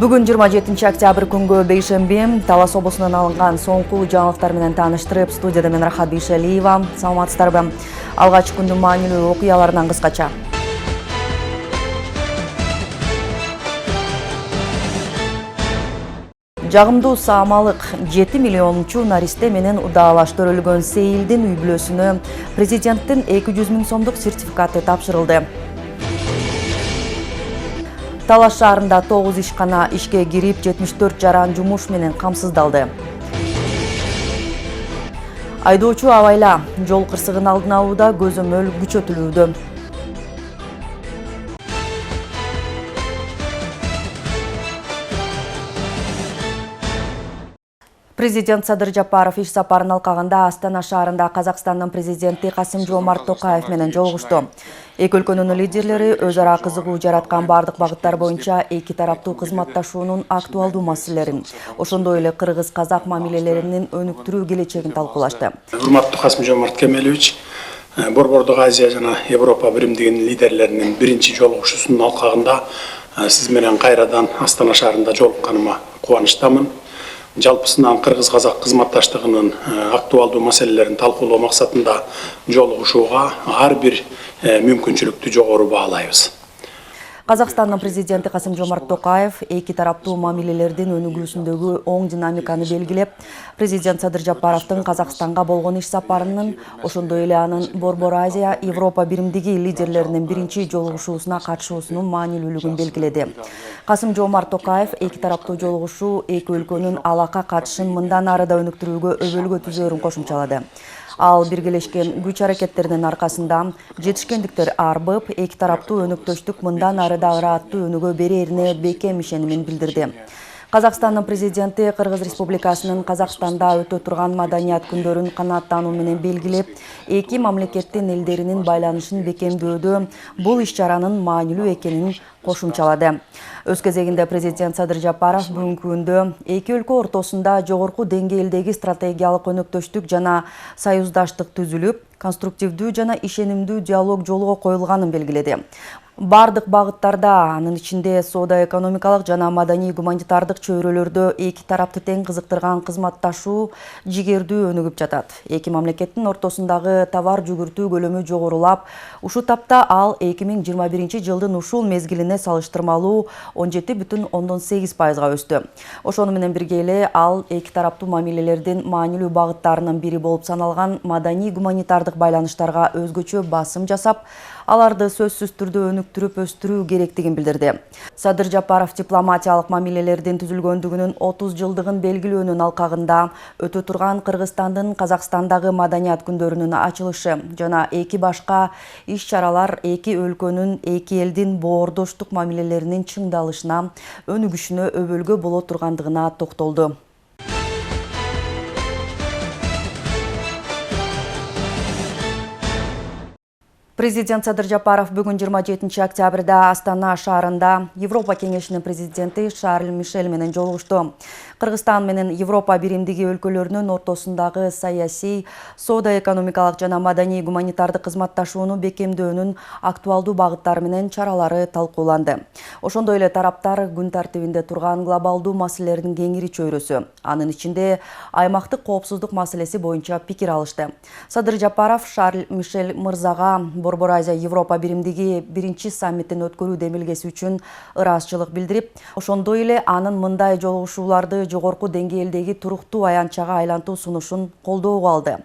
Бүгін 27 октябрь күнгө бейшембе Талас облусунан алынган соңку жаңылыктар менен тааныштырып, студияда мен Рахат Бейшалиева. Саламатсыздарбы. Алгач күндүн маанилүү окуяларынан кыскача. Жагымдуу саамалык 7 миллиончу наристе менен удаалаштырылган Сейилдин үй бүлөсүнө президенттин 200 000 сомдук сертификаты тапшырылды. Талас шаарында 9 ишкана ишке кирип, 74 жаран жумуш менен камсыздалды. Айдоочу абайла жол кырсыгын алдын алууда көзөмөл күчөтүлүүдө. Президент Садыр Жапаров иш сапарын алкагында Астана шаарында Казакстандын президенти Касым-Жомарт Токаев менен жолугушту. Эки өлкөнүн лидерлери өз ара кызыгуу жараткан бардык багыттар боюнча эки тараптуу кызматташуунун актуалдуу маселелерин, ошондой эле кыргыз-казак мамилелеринин өнүктүрүү келечегин талкуулашты. Урматтуу Касым-Жомарт Кемелевич, Борбордук Азия жана Европа биримдигинин лидерлеринин биринчи жолугушуусунун алкагында сиз менен кайрадан Астана шаарында жолукканыма кубанычтамын. Жалпысынан кыргыз-казак кызматташтыгынын актуалдуу маселелерин талкуулоо максатында жолугушууга ар бир мүмкүнчүлүктү жогору баалайбыз. Казакстандын президенти Касым-Жомарт Токаев эки тараптуу мамилелердин өнүгүүсүндөгү оң динамиканы белгилеп, президент Садыр Жапаровдун Казакстанга болгон иш сапарынын, ошондой эле анын Борбор Азия Европа биримдиги лидерлеринин биринчи жолугушуусуна катышуусунун маанилүүлүгүн белгиледи. Касым-Жомарт Токаев эки тараптуу жолугушуу эки өлкөнүн алака катышын мындан ары да өнүктүрүүгө өбөлгө түзөөрүн кошумчалады. Ал биргелешкен күч аракеттеринин аркасында жетишкендиктер арбып, эки тараптуу өнөктөштүк мындан ары да ырааттуу өнүгө берерине бекем ишенимин билдирди. Казакстандын президенти Кыргыз Республикасынын Казакстанда өтө турган маданият күндөрүн канааттануу менен белгилеп, эки мамлекеттин элдеринин байланышын бекемдөөдө бул иш-чаранын маанилүү экенин кошумчалады. Өз кезегинде президент Садыр Жапаров бүгүнкү күндө эки өлкө ортосунда жогорку деңгээлдеги стратегиялык өнөктөштүк жана союздаштык түзүлүп, конструктивдүү жана ишенимдүү диалог жолго коюлганын белгиледи. Бардык багыттарда, анын ичинде соода-экономикалык жана маданий-гуманитардык чөйрөлөрдө эки тарапты тең кызыктырган кызматташуу жигердүү өнүгүп жатат. Эки мамлекеттин ортосундагы товар жүгүртүү көлөмү жогорулап, ушул тапта ал 2021 жылдын ушул мезгилине салыштырмалуу 17,8%га өстү. Ошону менен бирге эле ал эки тараптуу мамилелердин маанилүү багыттарынын бири болуп саналган маданий-гуманитардык байланыштарга өзгөчө басым жасап, аларды сөзсүз түрдө өнүктүрүп өстүрүү керектигин билдирди. Садыр Жапаров дипломатиялык мамилелердин түзүлгөндүгүнүн 30 жылдыгын белгилөөнүн алкагында өтө турган Кыргызстандын Казакстандагы маданият күндөрүнүн ачылышы жана эки башка иш-чаралар эки өлкөнүн, эки элдин боордоштук мамилелеринин чыңдалышына, өнүгүшүнө өбөлгө боло тургандыгына токтолду. Президент Садыр Жапаров бүгүн 27 октябрда Астана шаарында Европа кеңешинин президенти Шарль Мишель менен жолугушту. Кыргызстан менен Европа биримдиги өлкөлөрүнүн ортосундагы саясий, соода-экономикалык жана маданий-гуманитардык кызматташууну бекемдөөнүн актуалдуу багыттары менен чаралары талкууланды. Ошондой эле тараптар күн тартибинде турган глобалдуу маселелердин кеңири чөйрөсү, анын ичинде аймактык коопсуздук маселеси боюнча пикир алышты. Садыр Жапаров Шарль Мишель мырзага Борбор Азия Европа биримдиги биринчи саммитин өткөрүү демилгеси үчүн ыраазычылык билдирип, ошондой эле анын мындай жолугушууларды жогорку деңгээлдеги туруктуу аянтчага айлантуу сунушун колдоого алды.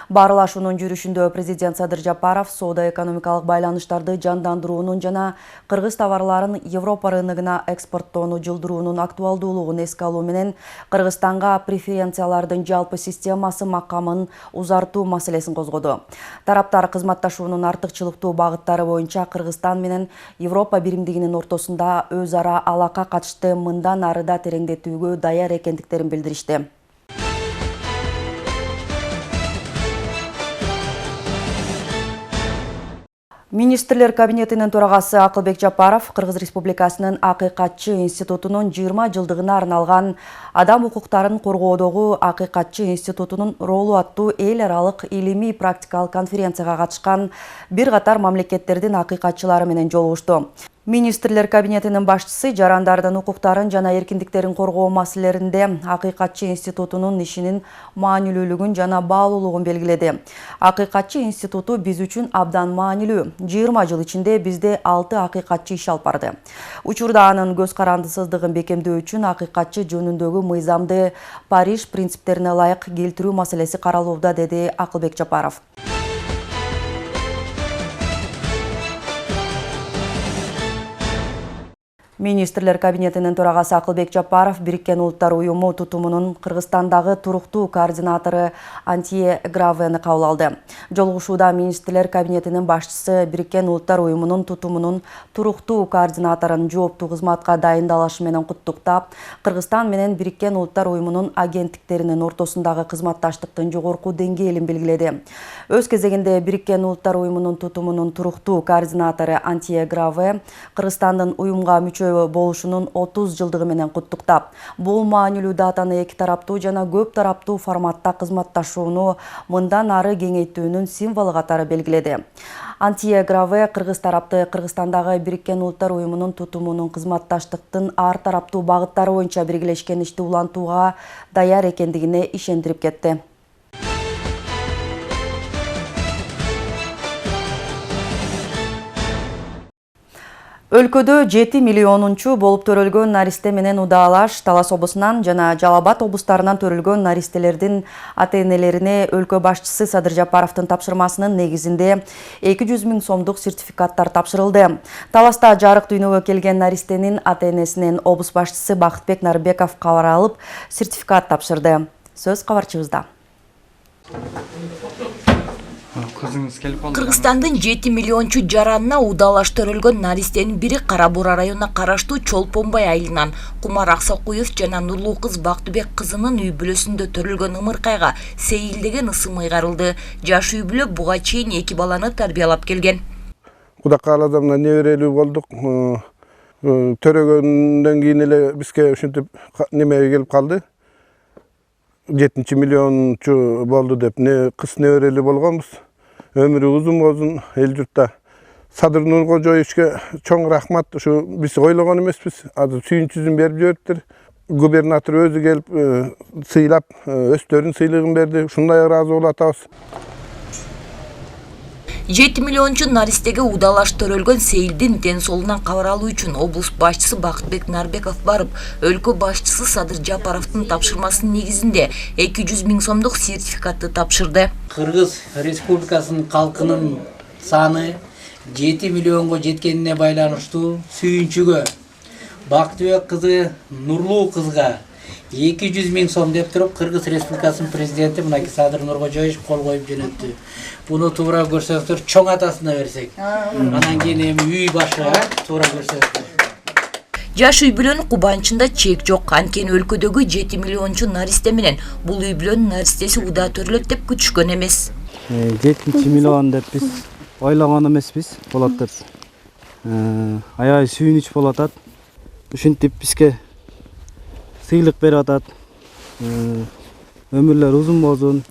Баарлашуунун жүрүшүндө президент Садыр Жапаров соода-экономикалык байланыштарды жандандыруунун жана кыргыз товарларын Европа рыногуна экспорттоону жылдыруунун актуалдуулугун эске алуу менен Кыргызстанга преференциялардын жалпы системасы макамын узартуу маселесин козгоду. Тараптар кызматташуунун артыкчылыктуу багыттары боюнча Кыргызстан менен Европа биримдигинин ортосунда өз ара алака катышты мындан ары да тереңдетүүгө даяр экендиктерин билдиришти. Министрлер кабинетинин төрагасы Акылбек Жапаров Кыргыз Республикасынын Акыйкатчы институтунун 20 жылдыгына арналган Адам укуктарын коргоодогу Акыйкатчы институтунун ролу аттуу эл аралык илимий практикалык конференцияга катышкан бир катар мамлекеттердин акыйкатчылары менен жолугушту. Министрлер кабинетинин башчысы жарандардын укуктарын жана эркиндиктерин коргоо маселелеринде Акыйкатчы институтунун ишинин маанилүүлүгүн жана баалуулугун белгиледи. Акыйкатчы институту биз үчүн абдан маанилүү. 20 жыл ичинде бизде 6 акыйкатчы иш алып барды. Учурда анын көз карандысыздыгын бекемдөө үчүн акыйкатчы жөнүндөгү мыйзамды Париж принциптерине ылайык келтирүү маселеси каралууда, деди Акылбек Жапаров. Министрлер кабинетинин төрагасы Акылбек Жапаров Бириккен Улуттар Уюму тутумунун Кыргызстандагы туруктуу координатору Антие Гравени кабыл алды. Жолугушууда Министрлер кабинетинин башчысы Бириккен Улуттар Уюмунун тутумунун туруктуу координаторун жооптуу кызматка дайындалышы менен куттуктап, Кыргызстан менен Бириккен Улуттар Уюмунун агенттиктеринин ортосундагы кызматташтыктын жогорку деңгээлин белгиледи. Өз кезегинде Бириккен Улуттар Уюмунун тутумунун туруктуу координатору Антие Граве Кыргызстандын уюмга мүчө болушунун 30 жылдыгы менен куттуктап, бул маанилүү датаны эки тараптуу жана көп тараптуу форматта кызматташууну мындан ары кеңейтүүнүн символу катары белгиледи. Антие Граве кыргыз тарапты Кыргызстандагы Бириккен Улуттар Уюмунун тутумунун кызматташтыктын ар тараптуу багыттары боюнча биргелешкен ишти улантууга даяр экендигине ишендирип кетти. Өлкөдө 7 миллионунчу болуп төрөлгөн наристе менен удаалаш Талас облусунан жана Жалал Абад облустарынан төрөлгөн наристелердин ата-энелерине өлкө башчысы Садыр Жапаровдун тапшырмасынын негизинде 200 000 сомдук сертификаттар тапшырылды. Таласта жарык дүйнөгө келген наристенин ата-энесинен облус башчысы Бакытбек Нарбеков кабар алып, сертификат тапшырды. Сөз кабарчыбызда. Кыргызстандын 7 миллиончу жаранына удаалаш төрөлгөн наристенин бири Кара Бура районуна караштуу Чолпонбай айылынан Кумар Аксакуев жана Нурлуу кыз Бактыбек кызынын үй бүлөсүндө төрөлгөн ымыркайга Сейил деген ысым ыйгарылды. Жаш үй бүлө буга чейин 2 баланы тарбиялап келген. Куда кааладымна неберелүү болдук. Төрөгөндөн кийин эле бизге ушинтип немеге келип калды. 7 миллиончу болду деп кыз неберелүү болгонбуз. Ömrü uzun olsun el yurtta. Sadır Nurkojayevичке çoğun rahmat. Şu biz oylagan emesmiz. Adı suyunçuzun berip jörüptür. Gubernator özü gelip sıylap, östörün sıylığın berdi. Şunday razı olatabız. 7 миллиончу наристеге удаалаш төрөлгөн Сейилдин ден соолугунан кабар алуу үчүн облус башчысы Бакытбек Нарбеков барып, өлкө башчысы Садыр Жапаровдун тапшырмасынын негизинде 200 000 сомдук сертификатты тапшырды. Кыргыз Республикасынын калкынын саны 7 миллионго жеткенине байланыштуу сүйүнчүгө Бактыбек кызы Нурлуу кызга 200 000 сом деп туруп Кыргыз Республикасынын президенти мынакей Садыр Нуркожоевич кол коюп жөнөттү. Буну туура көрсөңүздөр чоң атасына берсек. Анан кийин эми үй башыга туура көрсөңүздөр. Жаш үй бүлөнүн кубанычында чек жок. Анткени өлкөдөгү 7 миллиончу наристе менен бул үй бүлөнүн наристеси удаа төрөлөт деп күтүшкөн эмес. 7 миллион деп биз ойлаган эмеспиз, болот деп. Аябай сүйүнүч болуп атат. Ушинтип бизге сыйлык берип атат. Өмүрлөр узун болсун.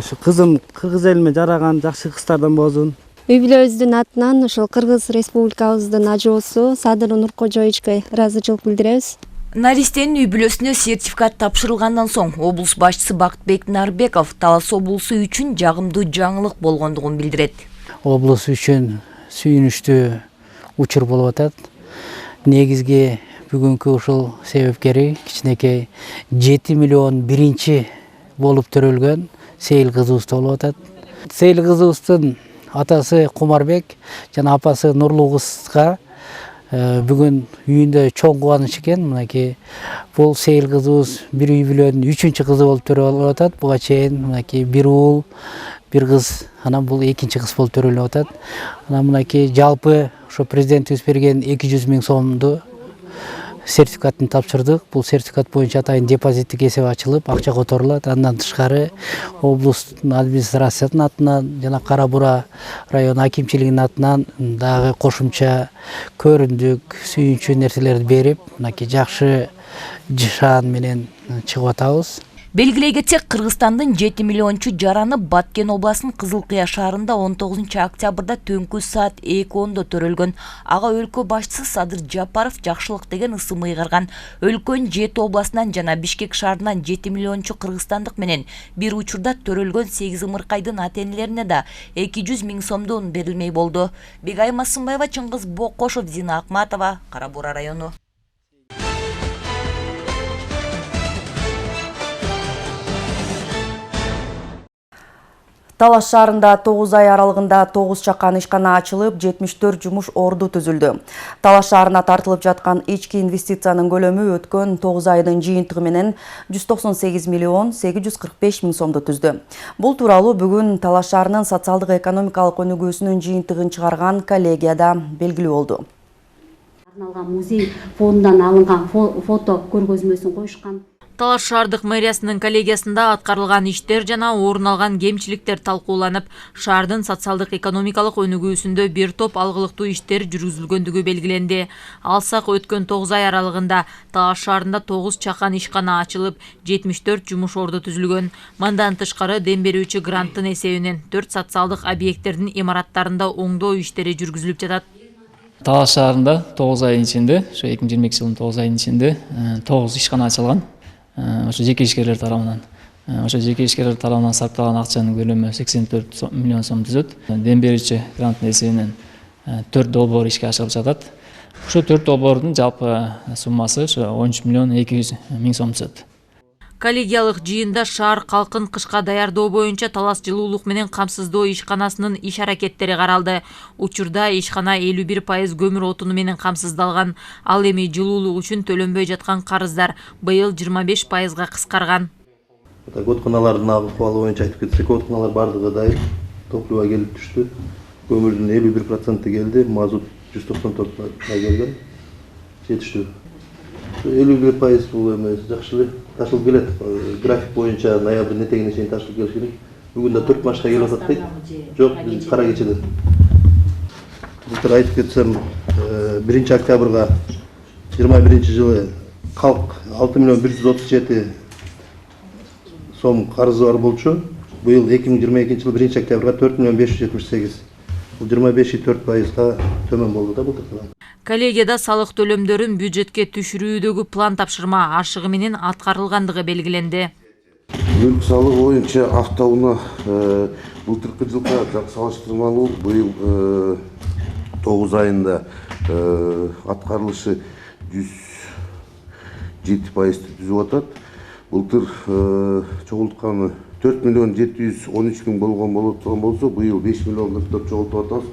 Şu kızım Kırgız elime жараган жакшы кыздардан болсун. Үй бүлөбүздүн атынан ошол Кыргыз Республикабыздын ажоосу Садыр Нуркожоевичке ыраазычылык билдиребиз. Наристенин үй бүлөсүнө сертификат тапшырылгандан соң облус башчысы Бактыбек Нарбеков Талас облусу үчүн жагымдуу жаңылык болгондугун билдирет. Облус үчүн сүйүнүчтүү учур болуп атат. Негизги бүгүнкү ушул себепкери кичинекей 7 миллион биринчи болуп төрөлгөн Сейил кызыбыз болуп атат. Сейил кызыбыздын атасы Кумарбек жана апасы Нурлуу кызга бүгүн үйүндө чоң кубаныч экен. Мынакей бул Сейил кызыбыз бир үй бүлөнүн 3-чү кызы болуп төрөлүп атат. Буга чейин мынакей бир уул, бир кыз, анан бул 2-чи кыз болуп төрөлүп атат. Анан мынакей жалпы ошо президентибиз берген 200 000 сомду сертификатын тапшырдык. Бул сертификат боюнча атайын депозиттик эсеп ачылып, акча которулат. Андан тышкары облустун администрациясынын атынан жана Кара Бура район акимчилигинин атынан дагы кошумча көрүндүк, сүйүнчүү нерселерди берип, мынакей жакшы жышаан менен чыгып атабыз. Белгилей кетсек, Кыргызстандын 7 миллиончу жараны Баткен областынын Кызылкыя шаарында 19 октябрда түнкү саат 2:10 төрөлгөн. Ага өлкө башчысы Садыр Жапаров жакшылык деген ысым ыйгарган. Өлкөнүн 7 областынан жана Бишкек шаарынан 7 миллиончу кыргызстандык менен бир учурда төрөлгөн 8 ымыркайдын ата-энелерине да 200 миң сомдон берилмей болду. Бегай Масымбаева, Чыңгыз Бокошов, Зина Акматова, Кара Бура району. Талаш шаарында 9 ай аралыгында 9 чакан ишкана ачылып, 74 жумуш орду түзүлдү. Талаш шаарына тартылып жаткан ички инвестициянын көлөмү өткөн 9 айдын жыйынтыгы менен 198 миллион 845 миң сомду түздү. Бул тууралуу бүгүн Талаш шаарынын социалдык экономикалык өнүгүүсүнүн жыйынтыгын чыгарган коллегияда белгилүү болду. Арналган музей фондунан алынган фото көргөзмөсүн коюшкан. Талаш шаардык мэриясынын коллегиясында аткарылган иштер жана орун алган кемчиликтер талкууланып, шаардын социалдык экономикалык өнүгүүсүндө бир топ алгылыктуу иштер жүргүзүлгөндүгү белгиленди. Алсак, өткөн 9 ай аралыгында Талаш шаарында 9 чакан ишкана ачылып, 74 жумуш орду түзүлгөн. Мындан тышкары дем берүүчү гранттын эсебинен 4 социалдык объекттердин имараттарында оңдоо иштери жүргүзүлүп жатат. Талаш шаарында 9 айдын ичинде, ошо 2022 жылдын 9 айдын ичинде 9 ишкана ачылган. Ошо жеке ишкерлер тарабынан. Ошо жеке ишкерлер тарабынан сарпталган акчанын көлөмү 84 миллион сом түзөт. Дем берүүчү гранттын эсебинен 4 долбоор ишке ашырылып жатат. Ошо 4 долбоордун жалпы суммасы ошо 13 миллион 200 миң сом түзөт. Коллегиялык жыйында шаар калкын кышка даярдоо боюнча Талас жылуулук менен камсыздоо ишканасынын иш аракеттери каралды. Учурда ишкана 51% көмүр отуну менен камсыздалган. Ал эми жылуулук үчүн төлөнбөй жаткан карыздар быйыл 25%га кыскарган. Отканалардын абалы боюнча айтып кетсек, отканалар бардыгы дайыр, топливо келип түштү. Көмүрдүн 51% келди, мазут 194 келген. Жетиштүү. 51% бул эми жакшы ташылып келет. График боюнча ноябрдын этегине чейин ташылып келиш керек. Бүгүн да 4 машина келип атат дейт. Жок, биз кара кечеден. Былтыр айтып кетсем, 1 октябрга 21 жылы калк 6 миллион 137 сом карызы бар болчу. Быйыл 2022 жылы 1 октябрга 4 миллион 578. Бул 25,4%га төмөн болду да былтырдан. Коллегияда салык төлөмдөрүн бюджетке түшүрүүдөгү план тапшырма ашыгы менен аткарылгандыгы белгиленди. Мүлк салыгы боюнча автоунаа былтыркы жылга салыштырмалуу быйыл 9 айында аткарылышы 107% түзүп атат. Былтыр чогултканы 4 миллион 713 миң болгон болсо, быйыл 5 миллион 44 чогултуп атабыз.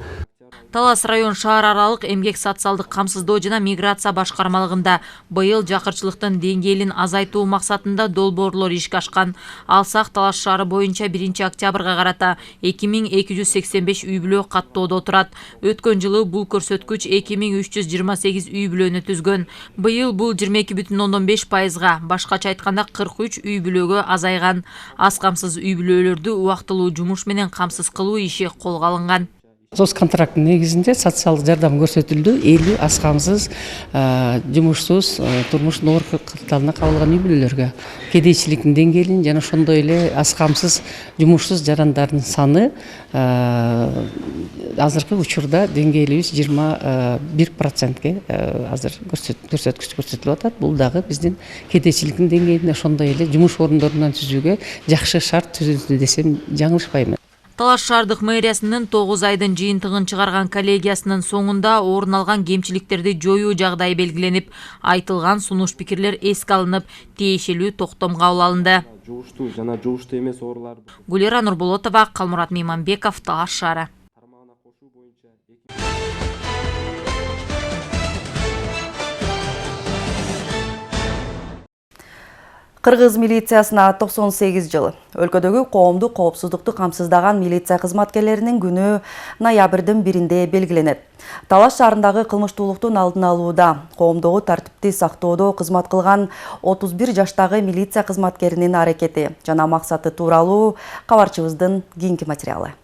Талас район шаар аралык эмгек социалдык камсыздоо жана миграция башкармалыгында быйыл жакырчылыктын деңгээлин азайтуу максатында долбоорлор ишке ашкан. Алсак, Талаш шаары боюнча 1 октябрга карата 2285 үй бүлө каттоодо турат. Өткөн жылы бул көрсөткүч 2328 үй бүлөнү түзгөн. Быйыл бул 22,5%га, башкача айтканда 43 үй бүлөгө азайган. Аз камсыз үй бүлөлөрдү убактылуу жумуш менен камсыз кылуу иши колго алынган. СОС контракттын негизинде социалдык жардам көрсөтүлдү. 50 аз камсыз, жумушсуз, турмуштун оор кырдаалына кабылган үй бүлөлөргө. Кедейчиликтин деңгээлин жана ошондой эле аз камсыз, жумушсуз жарандардын саны азыркы учурда деңгээлибиз 21%ге азыр көрсөткүч көрсөтүлүп атат. Бул дагы биздин кедейчиликтин деңгээлине ошондой эле жумуш орундорунан түзүүгө жакшы шарт түзүлдү десем жаңылышпайм. Талаш шаардык мэриясынын 9 айдын жыйынтыгын чыгарган коллегиясынын соңунда орун алган кемчиликтерди жоюу жагдайы белгиленип, айтылган сунуш пикирлер эске алынып, тиешелүү токтом кабыл алынды. Жууштуу жана жууштуу эмес оорулар. Гулира Нурболотова, Калмурат Мейманбеков, Талаш шаары. Кыргыз милициясына 98 жыл. Өлкөдөгү коомдук коопсуздукту камсыздаган милиция кызматкерлеринин күнү ноябрдын 1-inde белгиленет. Талаш шаарындагы кылмыштуулуктун алдын алууда, коомдогу тартипти сактоодо кызмат кылган 31 жаштагы милиция кызматкеринин аракети жана максаты тууралуу кабарчыбыздын кийинки материалы.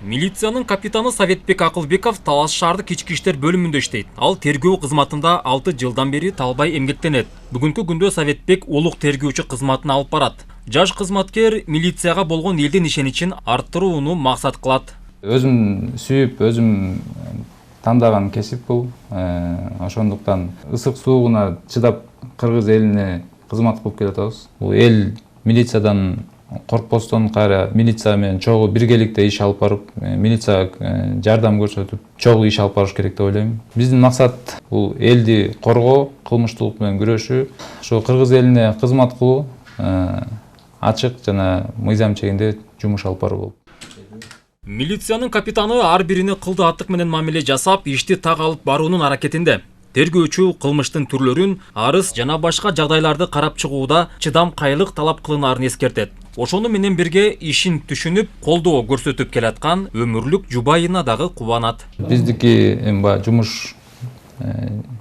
Милициянын капитаны Советбек Акылбеков Талас шаардык ички иштер бөлүмүндө иштейт. Ал тергөө кызматында 6 жылдан бери талбай эмгектенет. Бүгүнкү күндө Советбек улук тергөөчү кызматын алып барат. Жаш кызматкер милицияга болгон элдин ишеничин арттырууну максат кылат. Өзүм сүйүп, өзүм тандаган кесип бул. Ошондуктан ысык суугуна чыдап кыргыз элине кызмат кылып келатабыз. Бул эл милициядан коркпостон кайра милиция менен чогуу биргеликте иш алып барып, милицияга жардам көрсөтүп, чогуу иш алып барыш керек деп ойлойм. Биздин максат бул элди коргоо, кылмыштуулук менен күрөшүү, ошо кыргыз элине кызмат кылуу, ачык жана мыйзам чегинде жумуш алып баруу болуп. Милициянын капитаны ар бирине кылды аттык менен мамиле жасап, ишти так алып баруунун аракетинде. Тергөөчү кылмыштын түрлөрүн, арыз жана башка жагдайларды карап чыгууда чыдамкайлык талап кылынаарын эскертет. Ошону менен бирге ишин түшүнүп, колдоо көрсөтүп келаткан өмүрлүк жубайына дагы кубанат. Биздики жумуш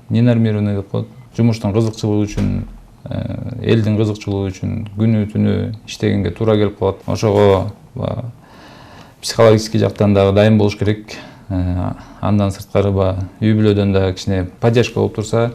ненормированный деп коет. Жумуштун кызыкчылыгы үчүн, элдин кызыкчылыгы үчүн күнү түнү иштегенге туура келип калат. Ошого психологический жактан дагы дайын болуш керек. Андан сырткары үй бүлөдөн да кичине поддержка болуп турса,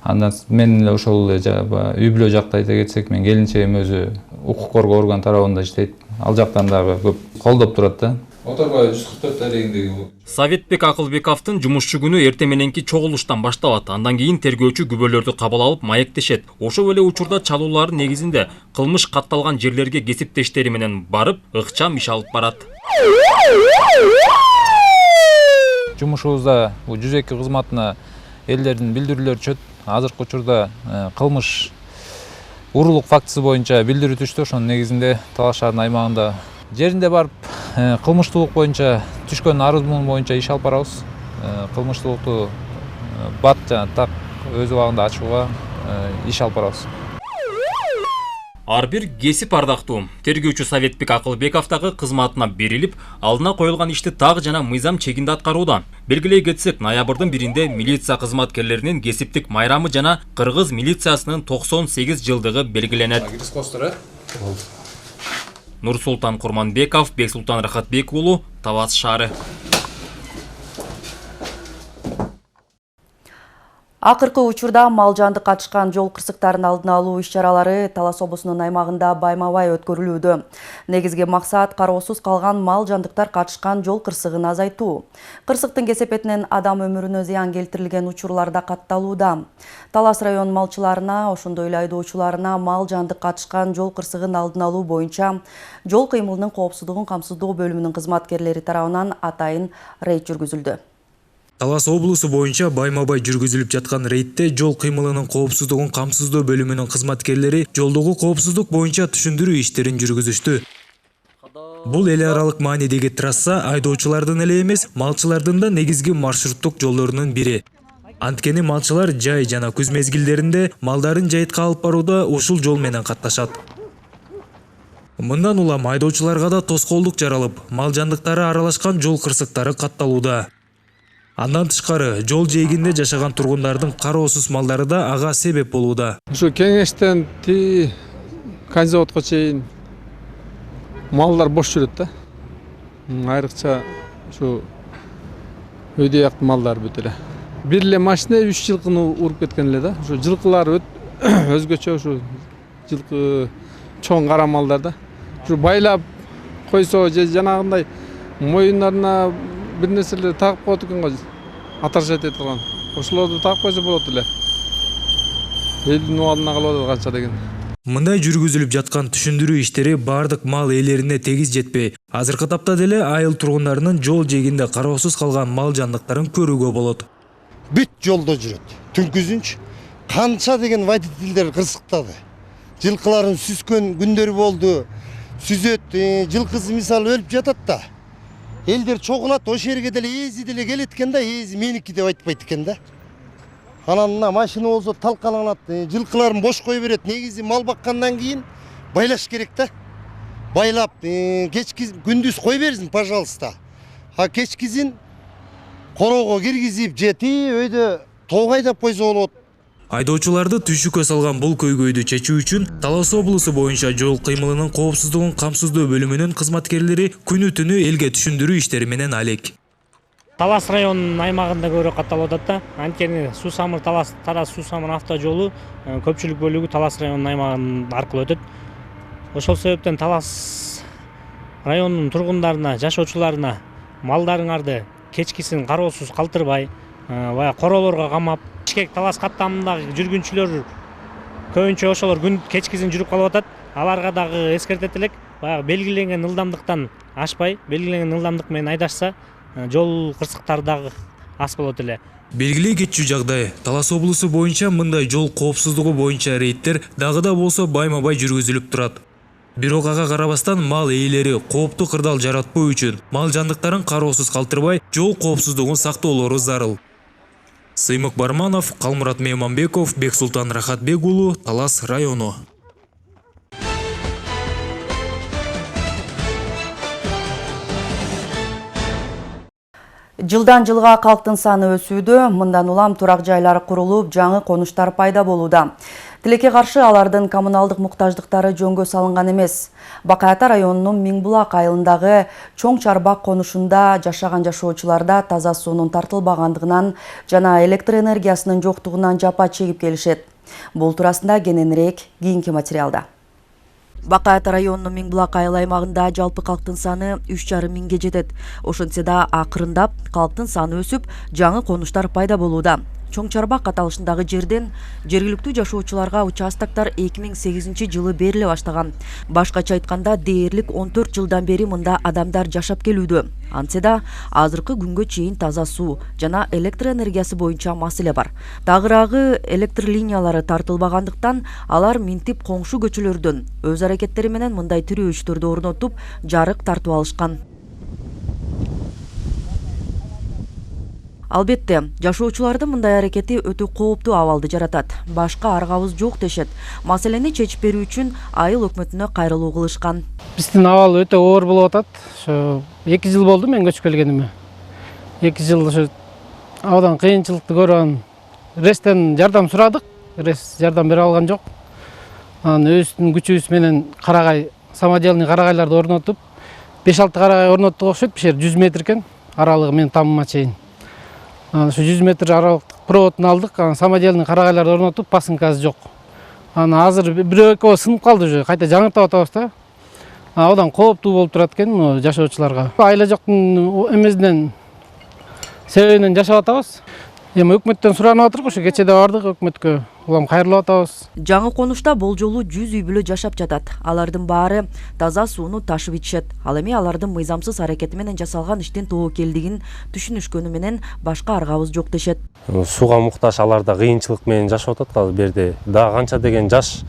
андан мен эле ошол үй бүлө жакта айта кетсек, мен келинчегим өзү укук коргоо орган тарабында иштейт. Ал жактан дагы көп колдоп турат да. Оторбай 144 дарегиндеги Советбек Акылбековдун жумушчу күнү эртең мененки чогулуштан башталат. Андан кийин тергөөчү күбөлөрдү кабыл алып маектешет. Ошол эле учурда чалуулардын негизинде кылмыш катталган жерлерге кесиптештери менен барып, ыкчам иш алып барат. Жумушубузда 102 кызматына элдердин билдирүүлөрү түшөт. Азыркы учурда кылмыш урулук фактысы боюнча билдирүү түштү. Ошонун негизинде Талас шаарынын аймагында жеринде барып кылмыштуулук боюнча түшкөн арыз боюнча иш алып барабыз. Кылмыштуулукту бат жана так өз убагында ачууга иш алып барабыз. Ар бир кесип ардактуу. Тергөөчү Советбек Акылбеков дагы кызматына берилип, алдына коюлган ишти так жана мыйзам чегинде аткарууда. Белгилей кетсек, ноябрдын 1-inde милиция кызматкерлеринин кесиптик майрамы жана кыргыз милициясынын 98 жылдыгы белгиленет. Нурсултан Курманбеков, Бексултан Рахатбек уулу, Талас шаары. Акыркы учурда мал жанды катышкан жол кырсыктарын алдын алуу иш-чаралары Талас облусунун аймагында байма-бай өткөрүлүүдө. Негизги максат кароосуз калган мал жандыктар катышкан жол кырсыгын азайтуу. Кырсыктын кесепетинен адам өмүрүнө зыян келтирилген учурларда катталууда. Талас район малчыларына, ошондой эле айдоочуларына мал жанды катышкан жол кырсыгын алдын алуу боюнча жол кыймылынын коопсуздугун камсыздоо бөлүмүнүн кызматкерлери тарабынан атайын рейд жүргүзүлдү. Талас облусу боюнча байма-бай жүргүзүлүп жаткан рейдте жол кыймылынын коопсуздугун камсыздоо бөлүмүнүн кызматкерлери жолдогу коопсуздук боюнча түшүндүрүү иштерин жүргүзүштү. Бул эл аралык маанидеги трасса айдоочулардын эле эмес, малчылардын да негизги маршруттук жолдорунун бири. Анткени малчылар жай жана күз мезгилдеринде малдарын жайытка алып барууда ушул жол менен катташат. Мындан улам айдоочуларга да тоскоолдук жаралып, мал жандыктары аралашкан жол кырсыктары катталууда. Андан тышкары жол жээгинде жашаган тургундардын кароосуз малдары да ага себеп болууда. Ушу кеңештен Канзаводко чейин малдар бош жүрөт да. Айрыкча ушу өйдө яктын малдар бүт эле. Бир эле машина 3 жылкыны уруп кеткен эле да. Ушу жылкылар өзгөчө ушу жылкы чоң кара малдар да. Ушу байлап койсо же жанагындай моюндарына бир нерселер тагып коет экен го. Атаршат этип турган. Ошолорду тагып койсо болот эле. Элдин убалына калып атат канча деген. Мындай жүргүзүлүп жаткан түшүндүрүү иштери бардык мал ээлерине тегиз жетпей, азыркы тапта деле айыл тургундарынын жол жээгинде кароосуз калган мал жандыктарын көрүүгө болот. Бүт жолдо жүрөт. Түнкүзүнчү канча деген водительдер кырсыктады. Жылкыларын сүзгөн күндөрү болду. Сүзөт, жылкысы мисалы өлүп жатат да. Элдер чогулат, ошол жерге деле эзи деле келет экен да, эзи меники деп айтпайт экен да. Анан мына машина болсо талкаланат, жылкыларын бош кое берет. Негизи мал баккандан кийин байлаш керек да. Байлап, кечки күндүз кой берсин, пожалуйста. А кечкизин короого киргизип, жети өйдө тоогайдап койсо болот. Айдоочуларды түшүккө салган бул көйгөйдү чечүү үчүн Талас облусу боюнча жол кыймылынын коопсуздугун камсыздоо бөлүмүнүн кызматкерлери күнү түнү элге түшүндүрүү иштери менен алек. Талас районунун аймагында көбүрөөк катталып атат да. Анткени Суу-Самыр Тараз Суу-Самыр автожолу көпчүлүк бөлүгү Талас районунун аймагы аркылуу өтөт. Ошол себептен Талас районунун тургундарына, жашоочуларына малдарыңарды кечкисин кароосуз калтырбай, баягы короолорго камап, Бишкек Талас каттамындагы жүргүнчүлөр көбүнчө ошолор күн кечкисин жүрүп калып атат. Аларга дагы эскертет элек, баягы белгиленген ылдамдыктан ашпай, белгиленген ылдамдык менен айдашса, жол кырсыктары дагы аз болот эле. Белгилей кетчү жагдай. Талас облусу боюнча мындай жол коопсуздугу боюнча рейдтер дагы да болсо байма-бай жүргүзүлүп турат. Бирок ага карабастан мал ээлери кооптуу кырдаал жаратпоо үчүн мал жандыктарын кароосуз калтырбай, жол коопсуздугун сактоолору зарыл. Сыймык Барманов, Калмурат Мейманбеков, Бексултан Рахатбек уулу, Талас району. Жылдан жылга калктын саны өсүүдө, мындан улам турак жайлары курулуп, жаңы конуштар пайда болууда. Тилекке каршы алардын коммуналдык муктаждыктары жөнгө салынган эмес. Бакай Ата районунун Миңбулак айылындагы Чоң Чарбак конушунда жашаган жашоочуларда таза суунун тартылбагандыгынан жана электр энергиясынын жоктугунан жапа чегип келишет. Бул туурасында кененирээк кийинки материалда. Бакай Ата районунун Миңбулак айыл аймагында жалпы калктын саны 3,5 миңге жетет. Ошентсе да акырындап калктын саны өсүп, жаңы конуштар пайда болууда. Чоң Чарбак каталышындагы жерден жергиликтүү жашоочуларга участоктор 2008 жылы бериле баштаган. Башкача айтканда, дээрлик 14 жылдан бери мында адамдар жашап келүүдө. Антсе да азыркы күнгө чейин таза суу жана электр энергиясы боюнча маселе бар. Тагыраагы электр линиялары тартылбагандыктан алар минтип коңшу көчөлөрдөн өз аракеттери менен мындай тирөөчтөрдү орнотуп, жарык тартып алышкан. Албетте, жашоочулардын мындай аракети өтө кооптуу абалды жаратат. Башка аргабыз жок дешет. Маселени чечип берүү үчүн айыл өкмөтүнө кайрылуу кылышкан. Биздин абал өтө оор болуп атат. Ошо 2 жыл болду мен көчүп келгениме. 2 жыл ошо абдан кыйынчылыкты көргөн. Рестен жардам сурадык. Рес жардам бере алган жок. Анан өзүбүздүн күчүбүз менен карагай, самоделный карагайларды орнотуп, 5-6 карагай орноттук окшойт. Бишер 100 метр экен, аралыгы менин тамыма чейин. Ошо 100 метр аралык проводун алдык, самоделный карагайларды орнотуп, пасынкасы жок. Аны азыр бирөө-экөө сынып калды уже, кайта жаңыртып атабыз да. Одан кооптуу болуп турат экен жашоочуларга. Айла жоктун эмесинен себебинен жашап атабыз. Эми өкмөттөн суранып атырык, ошо кечеде бардык өкмөткө. Улам кайрылып атабыз. Жаңы конушта бул жолу 100 үй бүлө жашап жатат. Алардын баары таза сууну ташып ичишет. Ал эми алардын мыйзамсыз аракети менен жасалган иштин тобокелдигин түшүнүшкөнү менен башка аргабыз жок дешет. Сууга муктаж алар да кыйынчылык менен жашап атат азыр берде. Дагы канча деген жаш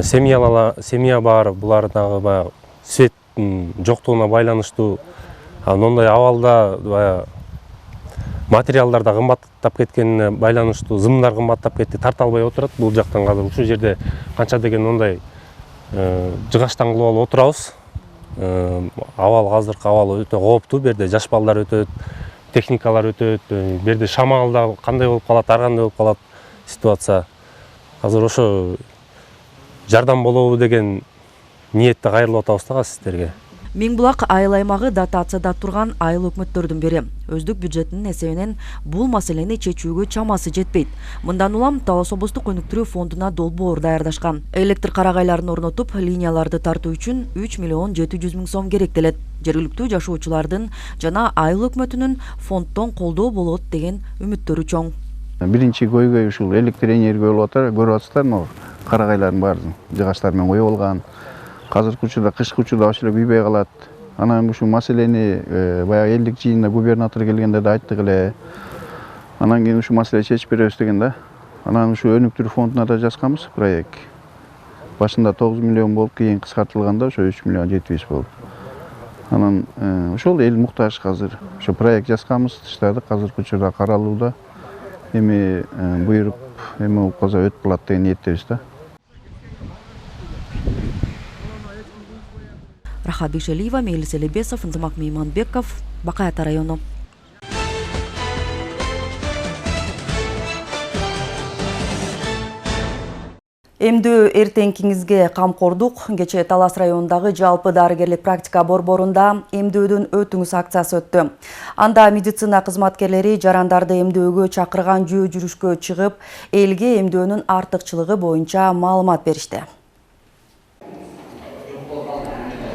семья бар, булар дагы баягы светтин жоктугуна байланыштуу. Ондай абалда баягы материалдар да кымбаттап кеткенине байланыштуу, зымдар кымбаттап кетти, тарта албай отурат. Бул жактан азыр ушул жерде канча деген ондай жыгаштан кылып алып отурабыз. Абал азыркы абал өтө кооптуу, берде жаш балдар өтөт, техникалар өтөт, берде шамалда кандай болуп калат, ар кандай болуп калат ситуация. Азыр ошо жардам болобу деген ниетте кайрылып атабыз да сиздерге. Миңбулак айыл аймагы дотацияда турган айыл өкмөттөрдүн бири. Өздүк бюджетинин эсебинен бул маселени чечүүгө чамасы жетпейт. Мындан улам Талас облустук өнүктүрүү фондуна долбоор даярдашкан. Электр карагайларын орнотуп, линияларды тартуу үчүн 3 миллион 700 миң сом керектелет. Жергиликтүү жашоочулардын жана айыл өкмөтүнүн фонддон колдоо болот деген үмүттөрү чоң. Биринчи көйгөй ушул электр энергия болуп атат. Көрүп атсыздар, могу карагайлардын баары жыгаштар менен коюп алган. Азыркы учурда, кышкы учурда ошол күйбөй калат. Анан ушул маселени баягы элдик жыйында губернатор келгенде да айттык эле. Анан кийин ушул маселени чечип беребиз деген да. Анан ушул өнүктүрүү фондуна да жазганбыз проект. Башында 9 миллион болуп, кийин кыскартылганда ошо 3 миллион 700 болду. Анан ошол эл муктаж азыр. Ошо проект жазганбыз, иштедик, азыркы учурда каралууда. Эми буйруп, эми козо өтүп калат деген ниеттебиз да. Рахат Бишелиева, Мейлис Элебесов, Ынтымак Мейманбеков, Бакай Ата району. Эмдөө эртеңкиңизге камкордук. Кечээ Талас районундагы жалпы дарыгерлик практика борборунда эмдөөдөн өтүңүз акциясы өттү. Анда медицина кызматкерлери жарандарды эмдөөгө чакырган жөө жүрүшкө чыгып, элге эмдөөнүн артыкчылыгы боюнча маалымат беришти.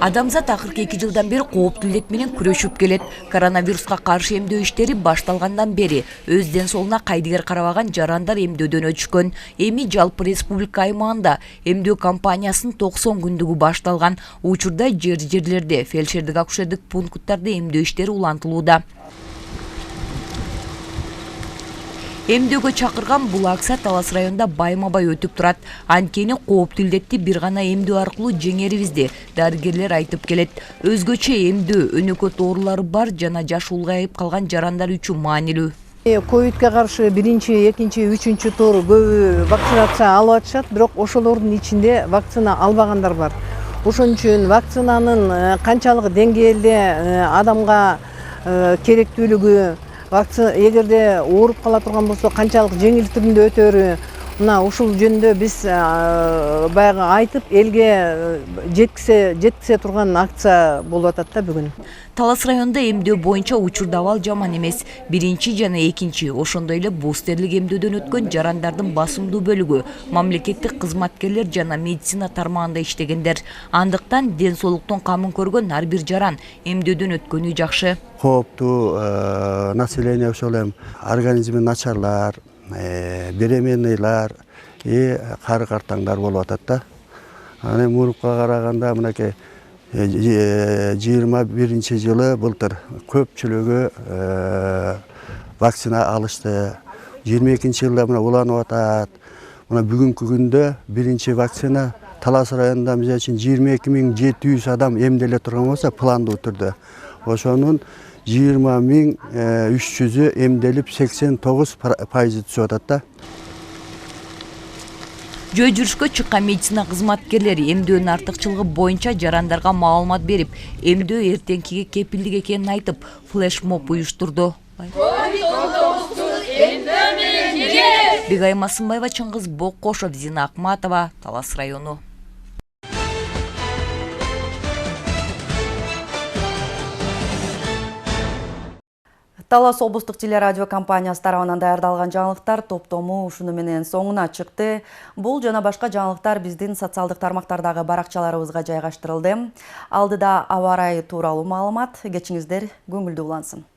Адамзат акыркы 2 жылдан бери кооптуу илдет менен күрөшүп келет. Коронавируска каршы эмдөө иштери башталгандан бери өз ден соолуна кайдыгер карабаган жарандар эмдөөдөн өчкөн. Эми жалпы республика аймагында эмдөө кампаниясынын 90 күндүгү башталган. Учурда жерлерде фельдшердик акушердик пункттарда эмдөө иштери улантылууда. Эмдөөгө чакырган бул акция Талас районунда байма-бай өтүп турат. Анткени кооптуу илдетти бир гана эмдөө аркылуу жеңерибизди дарыгерлер айтып келет. Өзгөчө эмдөө өнөкөт оорулары бар жана жаш улгайып калган жарандар үчүн маанилүү. Ковидке каршы 1-2, 3 тур көбү вакцинация алып атышат, бирок ошолордун ичинде вакцина албагандар бар. Ошон үчүн вакцинанын канчалык деңгээлде адамга керектүүлүгү, эгерде ооруп кала турган болсо канчалык жеңил түрүндө өтөрү, мына ушул жөнүндө биз баягы айтып элге жеткизе турган акция болуп атат да бүгүн. Талас районунда эмдөө боюнча учурда абал жаман эмес. 1 жана 2, ошондой эле бустерлик эмдөөдөн өткөн жарандардын басымдуу бөлүгү мамлекеттик кызматкерлер жана медицина тармагында иштегендер. Андыктан ден соолуктун камын көргөн ар бир жаран эмдөөдөн өткөнү жакшы. Кооптуу население ошол эми организми начарлар, беременныйлар, кары картаңдар болуп атат да. Аны мурупка караганда мынакей 21 жылы былтыр көпчүлүгү вакцина алышты. 22 жылда мына уланып атат. Мына бүгүнкү күндө биринчи вакцина Талас районунда мисалы үчүн 22.700 адам эмделе турган болсо пландуу түрдө. Ошонун 20.300-ü эмделип 89% түшүп атат да. Жөө жүрүшкө чыккан медицина кызматкерлери эмдөөнүн артыкчылыгы боюнча жарандарга маалымат берип, эмдөө эртеңкиге кепилдик экенин айтып, флешмоб уюштурду. Бегай Масымбаева, Чыңгыз Боккошов, Зина Акматова, Талас району. Талас облустук телерадио компаниясы тарабынан даярдалган жаңылыктар топтому ушуну менен соңуна чыкты. Бул жана башка жаңылыктар биздин социалдык тармактардагы баракчаларыбызга жайгаштырылды. Алдыда аба ырайы тууралуу маалымат. Кечиңиздер көңүлдүү улансын.